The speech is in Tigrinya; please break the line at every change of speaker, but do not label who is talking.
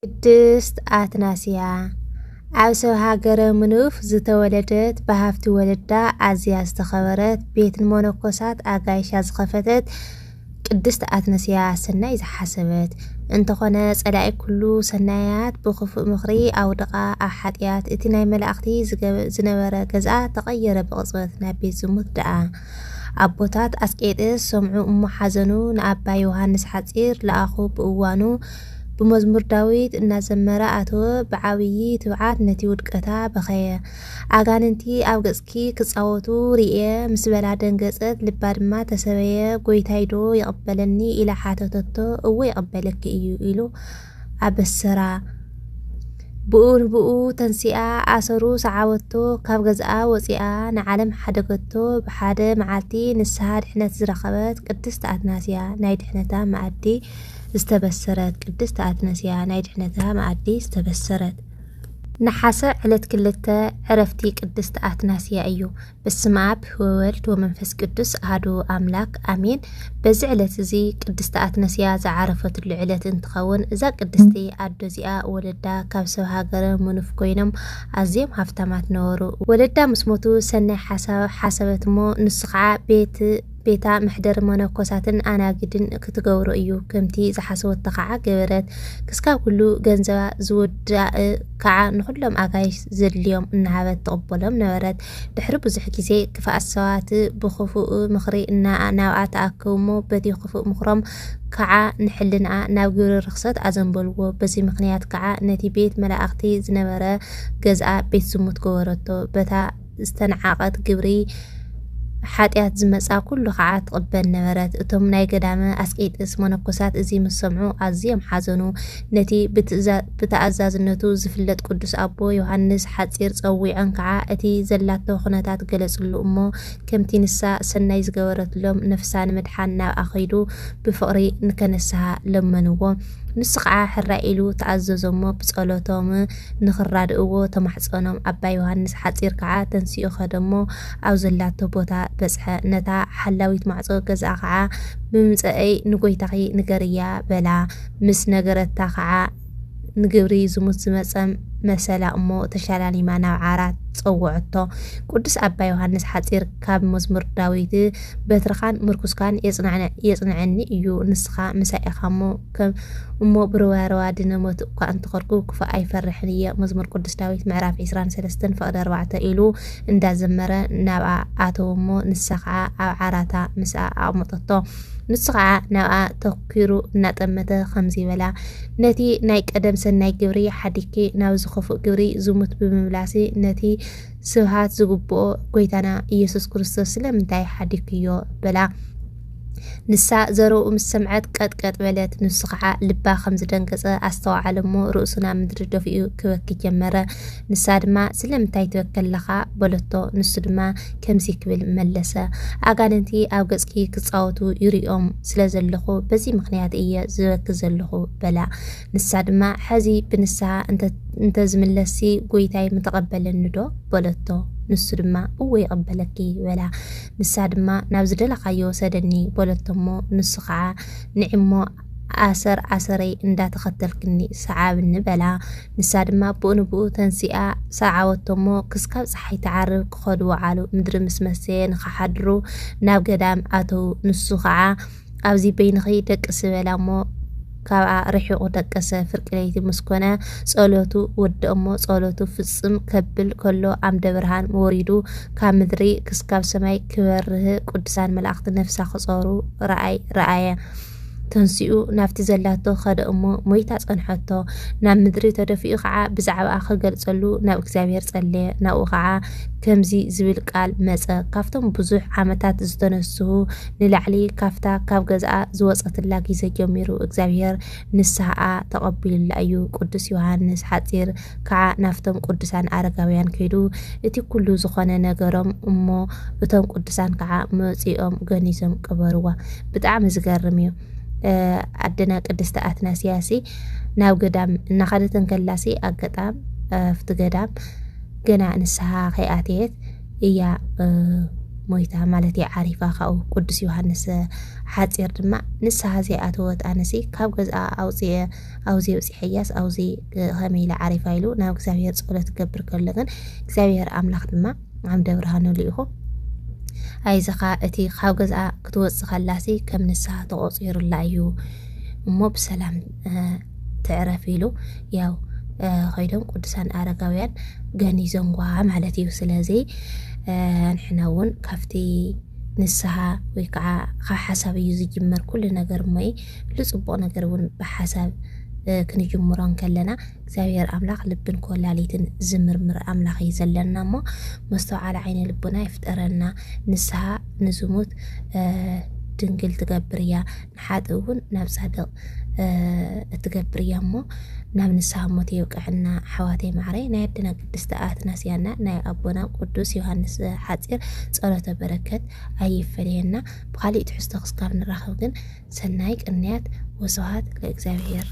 ቅድስት አትናስያ ኣብ ሰብ ሃገረ ምኑፍ ዝተወለደት ብሃፍቲ ወለዳ ኣዝያ ዝተኸበረት ቤትን መነኮሳት ኣጋይሻ ዝኸፈተት ቅድስት አትናስያ ሰናይ ዝሓሰበት እንተኾነ ጸላኢ ኩሉ ሰናያት ብኽፉእ ምኽሪ ኣውድቓ ኣብ ሓጢያት እቲ ናይ መላእኽቲ ዝነበረ ገዝኣ ተቐየረ ብቕጽበት ናብ ቤት ዝሙት ደኣ ኣቦታት ኣስቄጥስ ሰምዑ እሞ ሓዘኑ ንኣባ ዮሃንስ ሓጺር ለኣኹ ብእዋኑ بمزمور داويد إن زمرة أتو بعوي تبعات نتي ودقتا بخيا أغاننتي أو قسكي كصوتو رئيه مسبلا دنقصت لباد ما تسويه قويتايدو يقبلني إلى حاتوتو أو يقبلك إيلو أبسرا بؤو تنسيئة أسرو سعاوتو كاف غزاء وزيئة نعلم حدقتو بحادة معالتي نسهاد حنا تزرخبت قدست أتناسيا نايد حنتا معدي استبسرت قدست أتناسيا نايد حنتا معدي استبسرت نحاسة علت كلتا عرفتي قدست أتناسيا أيو بسم أب هو ولد ومنفس قدس هادو أملاك أمين بزعلت زي قدست أتناسيا زعرفت العلت انتخون إذا قدستي أدو زياء ولدا كابسو هاقر منف كوينم أزيم هفتامات نورو ولدا مسموتو سنة حسبت مو نسخع بيتا محدر مناكوساتن أنا جدن كتجورو إيو كمتي زحسوت تقع جبرت كسكا كله جنزة زود كع نخلهم أجايش زر اليوم إنها بتقبلهم نورت بحرب زحكي زي كفاء السوات بخفوق مخري إن نوعات أكومو بدي خفوق مخرم كع نحلنا ناوجور رخصت أزنبلو بس مقنيات كع نتي بيت ملاقتي زنبرة جزء بيت سموت جورتو بتا استنعقت جبري حاتيات زمصا كله خعا تقبل نبرت اتم ناي قدامه اسقيت اسمو نكوسات ازي مسمعو ازيم حزنو نتي بتأزازنتو زفلت قدس ابو يوحنس حصير صويعن كعا اتي زلاتو خناتات ገለጽሉ እሞ ከምቲ ንሳ ሰናይ ዝገበረትሎም ነፍሳን መድሓን ናብ ኣኸይዱ ብፍቕሪ ንከነስሃ ለመንዎ ንስቕዓ ሕራኢሉ ተኣዘዞሞ ብጸሎቶም ንኽራድእዎ ተማሕፀኖም ኣባ ዮሃንስ ሓጺር ከዓ ተንሲኡ ኸደሞ ኣብ ዘላቶ ቦታ በጽሐ ነታ ሓላዊት ማዕጾ ገዝኣ ከዓ ብምምጽአይ ንጎይታኺ ንገርያ በላ ምስ ነገረታ ከዓ ንግብሪ ዝሙት ዝመጸም መሰላ እሞ ተሻላሊማ ናብ ዓራት ጸውዕቶ ቅዱስ ኣባ ዮሃንስ ሓጺር ካብ መዝሙር ዳዊት በትርኻን ምርኩስካን የጽንዐኒ እዩ ንስኻ ምሳኢኻሞ ከም እሞ ብርዋርዋ ድነሞት እኳ እንትኸርኩ ክፉ ኣይፈርሕን እየ መዝሙር ቅዱስ ዳዊት ምዕራፍ 23 ፍቕዲ 4 ኢሉ እንዳዘመረ ናብኣ ኣተውሞ ንስኻ ኣብ ዓራታ ምስኣ ኣቕመጠቶ ንስኻ ናብኣ ተኪሩ እናጠመተ ከምዚ በላ ነቲ ናይ ቀደም ሰናይ ግብሪ ሓዲኪ ናብ ዝኸፉእ ግብሪ ዝሙት ብምምላሲ ነቲ ስብሃት ዝግብኦ ጎይታና ኢየሱስ ክርስቶስ ስለምንታይ ሓዲክዮ በላ ንሳ ዘረኡ ምስ ሰምዐት ቀጥቀጥ በለት ንሱ ከዓ ልባ ከም ዝደንገጸ ኣስተዋዓለሞ ርእሱና ምድሪ ደፊኡ ክበኪ ጀመረ ንሳ ድማ ስለምንታይ ትበከለኻ በለቶ ንሱ ድማ ከምዚ ክብል መለሰ ኣጋንንቲ ኣብ ገጽኪ ክጻወቱ ይሪኦም ስለዘለኹ በዚ ምኽንያት እየ ዝበክ ዘለኹ በላ ንሳ ድማ ሕዚ ብንስሓ እንተ ዝምለሲ ጎይታይ ምተቐበለኒ ዶ በለቶ ንሱ ድማ እወ ይቕበለኪ በላ ንሳ ድማ ናብ ዝደለኻዮ ሰደኒ በለቶሞ ንሱ ከዓ ንዕሞ ኣሰረይ እንዳተኸተልክኒ ሰዓብኒ በላ ንሳ ድማ ብኡንብኡ ተንሲኣ ሰዓወቶሞ ክስካብ ፀሓይ ተዓርብ ክኸዱ ወዓሉ ምድሪ ምስ መሰየ ንኸሓድሩ ናብ ገዳም ኣተው ንሱ ከዓ ኣብዚ በይንኺ ደቂ ስበላሞ ካብኣ ርሒቑ ደቀሰ ፍርቅለይቲ ምስኮነ ጸሎቱ ወደእሞ ጸሎቱ ፍጽም ከብል ከሎ ኣምደ ብርሃን ወሪዱ ካብ ምድሪ ክስካብ ሰማይ ክበርህ ቅዱሳን መላእኽቲ ነፍሳ ክጾሩ ረኣየ ተንሲኡ ናብቲ ዘላቶ ኸደእሞ ሞይታ ጸንሐቶ ናብ ምድሪ ተደፊኡ ከዓ ብዛዕባኣ ክገልጸሉ ናብ እግዚኣብሔር ጸለየ ናብኡ ከዓ ከምዚ ዝብል ቃል መጸ ካብቶም ብዙሕ ዓመታት ዝተነስሁ ንላዕሊ ካፍታ ካብ ገዝኣ ዝወፀትላ ግዜ ጀሚሩ እግዚኣብሔር ንስሓኣ ተቐቢሉላ እዩ ቅዱስ ዮሃንስ ሓጺር ከዓ ናፍቶም ቅዱሳን ኣረጋውያን ከይዱ እቲ ኩሉ ዝኾነ ነገሮም እሞ እቶም ቅዱሳን ከዓ መጺኦም ገኒዞም ቀበርዋ ብጣዕሚ ዝገርም እዩ ኣደና ቅድስት አትናስያሲ ናብ ገዳም እናኸደተን ከላሲ ኣገጣም ፍቲ ገዳም ገና ንስሓ ከይኣትየት እያ ሞይታ ማለት ዓሪፋ ካው ቅዱስ ዮሐንስ ሓፂር ድማ ንስሓ ዘይኣተወት ኣነሲ ካብ ገዝኣ ኣውፅየ ሕያስ ኣውዚ ከመይላ ዓሪፋ ኢሉ ናብ እግዚአብሔር ጸሎት ገብር ከሎ ግን እግዚአብሔር ኣምላኽ ድማ ዓምደ ብርሃን ልኢኹ ኣይዝኻ እቲ ካብ ገዝኣ ክትወፅእ ከላሲ ከም ንስሓ ተቆፂሩላ እዩ እሞ ብሰላም ትዕረፍ ኢሉ ያው ኸይዶም ቅዱሳን ኣረጋውያን ገኒዞምዋ ማለት እዩ ስለዚ ንሕና እውን ካብቲ ንስሓ ወይ ከዓ ካብ ሓሳብ እዩ ዝጅመር ኩሉ ነገር ሞይ ልፅቡቕ ነገር እውን ብሓሳብ ክንጅምሮን ከለና እግዚአብሔር ኣምላኽ ልብን ኮላሊትን ዝምርምር ኣምላኽ እዩ ዘለና እሞ መስተውዓል ዓይነ ልቡና ይፍጠረና ንስሓ ንዝሙት ድንግል ትገብር እያ ንሓጥ እውን ናብ ጻድቕ እትገብር እያ እሞ ናብ ንስሓ ሞት የውቅዕና ሓዋተይ ማዕረይ ናይ ኣድና ቅድስቲ ኣትናስያና ናይ ኣቦና ቅዱስ ዮሐንስ ሓፂር ጸሎተ በረከት ኣይፈለየና ብኻሊእ ትሕዝቶ ክስካብ ንራኸብ ግን ሰናይ ቅንያት ወስብሐት ለእግዚአብሔር